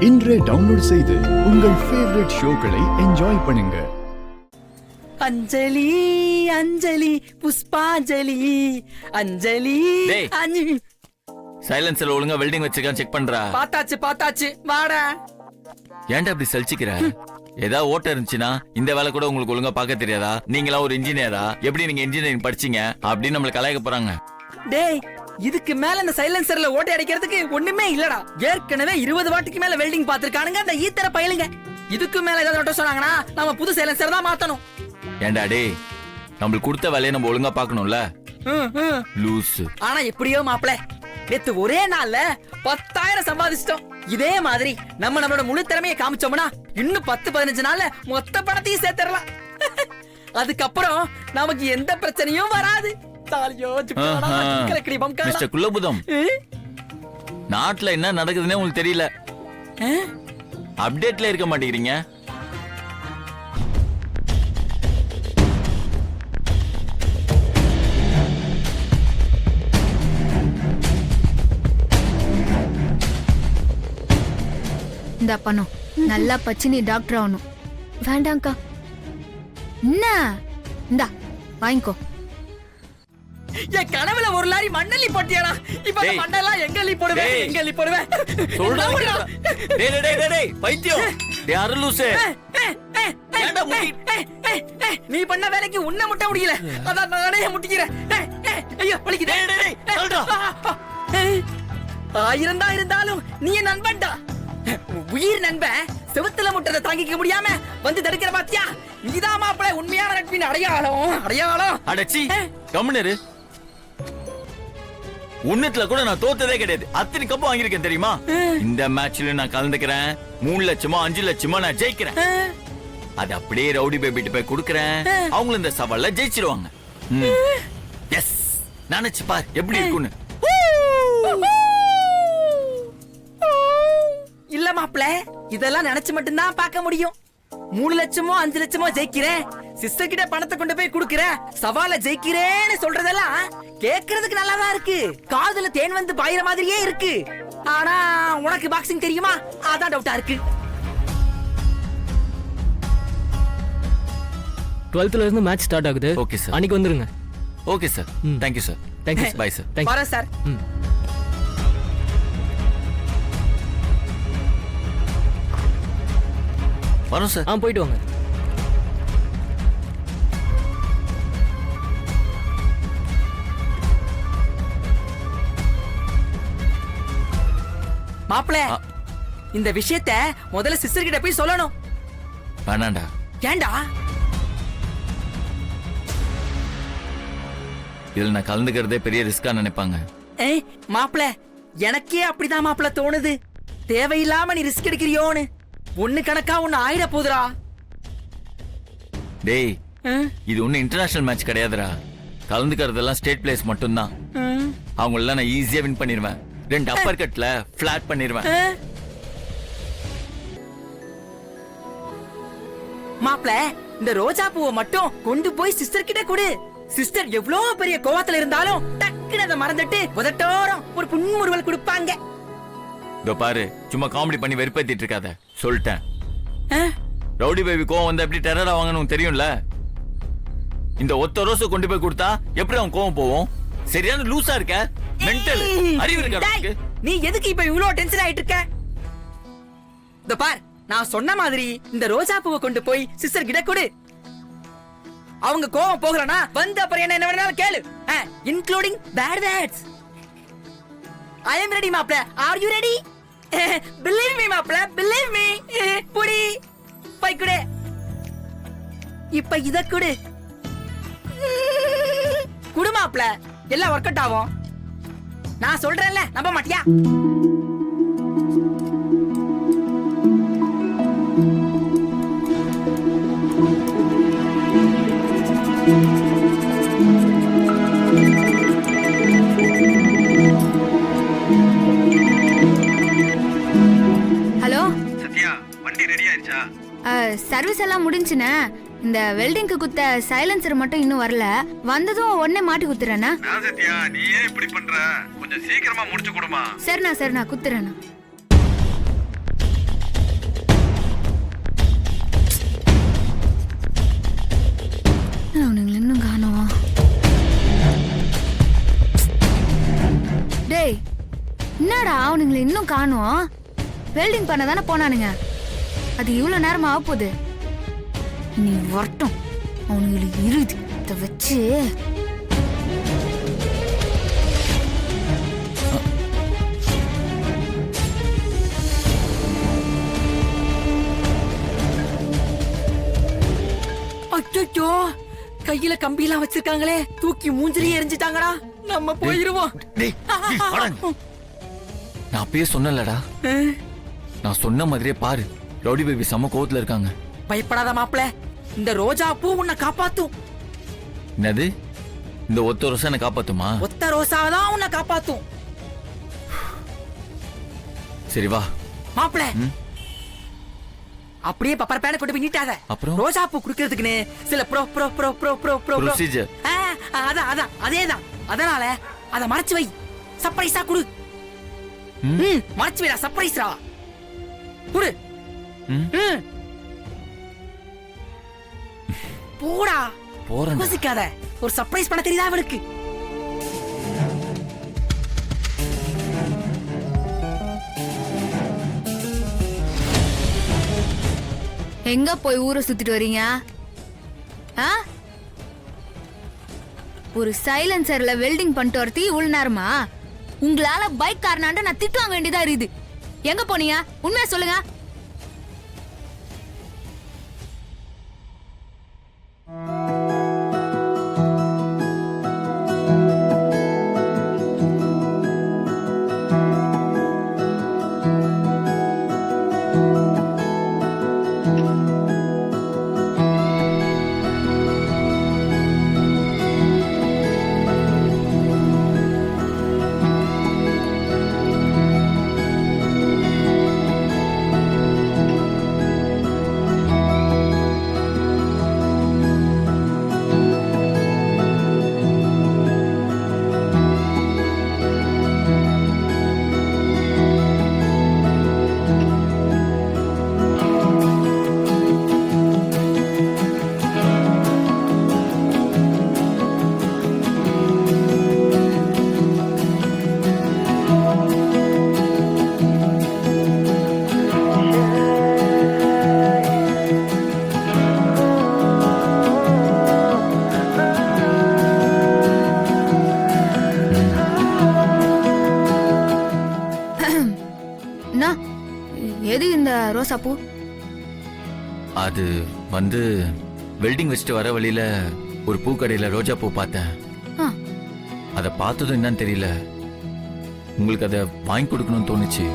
இன்றே டவுன்லோட் செய்து உங்கள் ஃபேவரட் ஷோக்களை என்ஜாய் பண்ணுங்க. அஞ்சலி அஞ்சலி புஷ்பாஞ்சலி அஞ்சலி அஞ்சலி. சைலன்ஸ்ல ஒழுங்கா வெல்டிங் வச்சிருக்கான் செக் பண்றா. பார்த்தாச்சு வாடா. ஏன்டா அப்படி சலிச்சிக்கிற? ஏதாவது ஓட்ட இருந்துச்சுன்னா இந்த வேலை கூட உங்களுக்கு ஒழுங்கா பார்க்க தெரியாதா? நீங்களா ஒரு இன்ஜினியரா? எப்படி நீங்க இன்ஜினியரிங் படிச்சீங்க அப்படின்னு நம்மள கலாய்க்க போறாங்க. டேய், இதுக்கு மேல இந்த சைலன்சர்ல ஓட்டை அடிக்கிறதுக்கு ஒண்ணுமே இல்லடா. ஏற்கனவே 20 வாட்டுக்கு மேல வெல்டிங் பாத்துருக்கானுங்க அந்த ஈத்தர பயலுங்க. இதுக்கு மேல ஏதாவது நோட்ட சொன்னாங்கன்னா நம்ம புது சைலன்சர் தான் மாத்தணும். ஏன்டா டேய், நம்மளுக்கு கொடுத்த வேலையை நம்ம ஒழுங்கா பார்க்கணும்ல. லூஸ். ஆனா எப்படியோ மாப்ள, நேத்து ஒரே நாள்ல 10,000 சம்பாதிச்சிட்டோம். இதே மாதிரி நம்மளோட முழு திறமையை காமிச்சோம்னா இன்னும் 10-15 நாள்ல மொத்த பணத்தையும் சேர்த்துடலாம். அதுக்கப்புறம் நமக்கு எந்த பிரச்சனையும் வராது. மிஸ்டர் குலபுதம், நாட்டுல என்ன நடக்குதுன்னே உங்களுக்கு தெரியல. அப்டேட்ல இருக்க மாட்டேங்கிறீங்க. இந்த பணம் நல்லா பச்சு நீ டாக்டர் ஆகணும். வேண்டாங்க்கா. என்ன இந்தா வாங்கிக்கோ. என் கனவுல ஒரு லாரி மண்ணல்லி போட்டியாடா. இப்ப அந்த மண்ணெல்லாம் எங்க அள்ளி போடுவேன். பைத்தியம். டேய் அரலூசே, நீ பண்ண வேலைக்கு உன்னை முட்ட முடியல, அதான் நானே முட்டிக்கிறேன். ஐயோ வலிக்குதே. 1000 தான் இருந்தாலும் நீ என் நண்பன்டா. உயிர் நண்பன் செவுத்துல முட்டதை தாங்கிக்க முடியாம வந்து தடுக்கிற பாத்தியா? நீதான் மாப்பிள உண்மையான நட்பின் அடையாளம். அடச்சி கம்முனரு. உன்னத்துல கூட நான் தோத்ததே கிடையாது. அத்தனை கப்பு வாங்கியிருக்கேன் தெரியுமா? இந்த மேட்ச்ல நான் கலந்துக்கிறேன். 3 லட்சமோ 5 லட்சமோ நான் ஜெயிக்கிறேன். அது அப்படியே ரவுடி பேபிட்டு போய் கொடுக்கறேன். அவங்க இந்த சவால்ல ஜெயிச்சிருவாங்க. எஸ், நினைச்சு பார் எப்படி இருக்குன்னு. இல்ல மாப்ள, இதெல்லாம் நினைச்சு மட்டும்தான் பார்க்க முடியும். 3 லட்சமோ 5 லட்சமோ ஜெயிக்கிறேன், சிஸ்டர் கிட்ட பணத்தை கொண்டு போய் குடுக்கிறேன், சவால ஜெயிக்கிறேன்னு சொல்றதெல்லாம் கேக்குறதுக்கு நல்லாதான் இருக்கு. காதுல தேன் வந்து பாயிர மாதிரியே இருக்கு. ஆனா உனக்கு பாக்ஸிங் தெரியுமா? அதான் டவுட்டா இருக்கு. 12th இருந்து மேட்ச் ஸ்டார்ட் ஆகுது. ஓகே சார், அன்னைக்கு வந்துருங்க. Okay sir, thank you sir. Thank you. Bye sir. வரேன் சார். வரோம் சார். போயிட்டு வாங்க. மாப்பிள, இந்த விஷயத்த முதல்ல சிஸ்டர் கிட்ட போய் சொல்லணும். வேணாண்டா. ஏண்டா? இதுல நான் கலந்துக்கிறதே பெரிய ரிஸ்கா நினைப்பாங்க. மாப்பிள, எனக்கே அப்படிதான் மாப்பிள தோணுது. தேவையில்லாம நீ ரிஸ்க் எடுக்கிறியோன்னு. ஒண்ணு கணக்கா ஒண்ணு ஆயிட போதுரா. டேய், இது ஒண்ணு இன்டர்நேஷனல் மேட்ச் கிடையாதுடா. கலந்துக்கிறதெல்லாம் ஸ்டேட் பிளேஸ் மட்டும்தான். அவங்க எல்லாம் நான் ஈஸியா வின் பண்ணிடுவேன். 2 அப்பர் கட்ல பிளாட் பண்ணிடுவேன். மாப்ள, இந்த ரோஜா பூவை மட்டும் கொண்டு போய் சிஸ்டர் கிட்ட கொடு. சிஸ்டர் எவ்வளவு பெரிய கோவத்துல இருந்தாலும் டக்குனு அதை மறந்துட்டு உதட்டோரம் ஒரு புன்முறுவல் கொடுப்பாங்க. இதோ பாரு, சும்மா காமெடி பண்ணி வெறுப்பேத்திட்டு இருக்காத, சொல்லிட்டேன். ரவுடி பேபி கோவம் வந்து எப்படி டெரரா வாங்கணும் தெரியும்ல. இந்த ஒத்த ரோஸ கொண்டு போய் கொடுத்தா எப்படி அவன் கோவம் போவோம்? சரியான லூசா இருக்க. மென்டல் அறிவு இருக்கா? நீ எதுக்கு இப்ப இவ்வளவு டென்ஷன் ஆயிட்டு இருக்க? இதோ பார், நான் சொன்ன மாதிரி இந்த ரோஜா பூவை கொண்டு போய் சிஸ்டர் கிட்ட கொடு. அவங்க கோவம் போகலனா வந்து அப்புறம் என்ன வேணாலும் கேளு, including bad words. I am ready மாப்ள. Are you ready? Believe me மாப்ள, believe me. புடி பை குடு. இப்ப இத குடு. குடு மாப்ள, எல்லாம் வொர்க் அவுட் ஆகும். நான் சொல்றேன்ல, நம்ப மாட்டியா? ஹலோ சத்யா, வண்டி ரெடி ஆயிடுச்சா? சர்வீஸ் எல்லாம் முடிஞ்சுனே. இந்த வெல்டிங்க்கு குத்த சைலன்சர் மட்டும் இன்னும் வரல. வந்ததும் உடனே மாட்டி குத்துறேனா? நான் சத்யா, நீ ஏன் இப்படி பண்ற? கொஞ்சம் சீக்கிரமா முடிச்சு கொடுமா. சரிண்ணா குத்துறேண்ணா. அவனுங்களை இன்னும் காணோம். வெல்டிங் பண்ண தானே போனானுங்க. அது இவ்வளவு நேரமா ஆக போகுது. நீ வரட்டும், அவனுங்களுக்கு இருது. இதை வச்சு அச்சோ, கையில கம்பியெல்லாம் வச்சிருக்காங்களே, தூக்கி மூஞ்சிலேயே எரிஞ்சிட்டாங்கடா. நம்ம போயிருவோம். டேய், டேய், வாடா நீ. நான் அப்பயே சொன்னலடா, நான் சொன்ன மாதிரியே பாரு. ரவுடி பேபி செம்ம கோவத்துல இருக்காங்க. பயப்படாத மாப்பிள, இந்த ரோஜா பூ உன்னை காப்பாத்தும். என்னது, இந்த ஒத்த ரோசா என்ன காப்பாத்துமா? ஒத்த ரோசாதான் உன்னை காப்பாத்தும். சரி வா. மாப்பிள, அப்படியே பப்பர் பேன கொண்டு போய் நீட்டாத. அப்புறம்? ரோஜா பூ குடுக்கிறதுக்குன்னு சில bro bro bro bro bro bro Procedure. அதான் அதேதான். அதனால அத மறைச்சு வை, சர்ப்ரைஸா குடு. மறைச்சு வைடா, சர்ப்ரைஸ்ரா குடு. போடா, போறேன். யோசிக்காத. ஒரு சர்ப்ரைஸ் பண்ண தெரியுதா அவளுக்கு? எங்க போய் ஊரை சுத்திட்டு வரீங்க? ஒரு சைலன்சர்ல வெல்டிங் பண்ணிட்டு வரத்தி இவ்வளவு நேரமா? உங்களால பைக் காரணாண்ட நான் திட்டு வாங்க வேண்டியதா இருக்குது. எங்க போனீங்க? உண்மையா சொல்லுங்க. எது இந்த ரோசா பூ? அது வந்து வெல்டிங் வச்சுட்டு வர வழியில ஒரு பூக்கடையில ரோஜா பூ பார்த்தேன். அத பார்த்ததும் என்னன்னு தெரியல, உங்களுக்கு அத வாங்கி கொடுக்கணும்னு தோணுச்சு.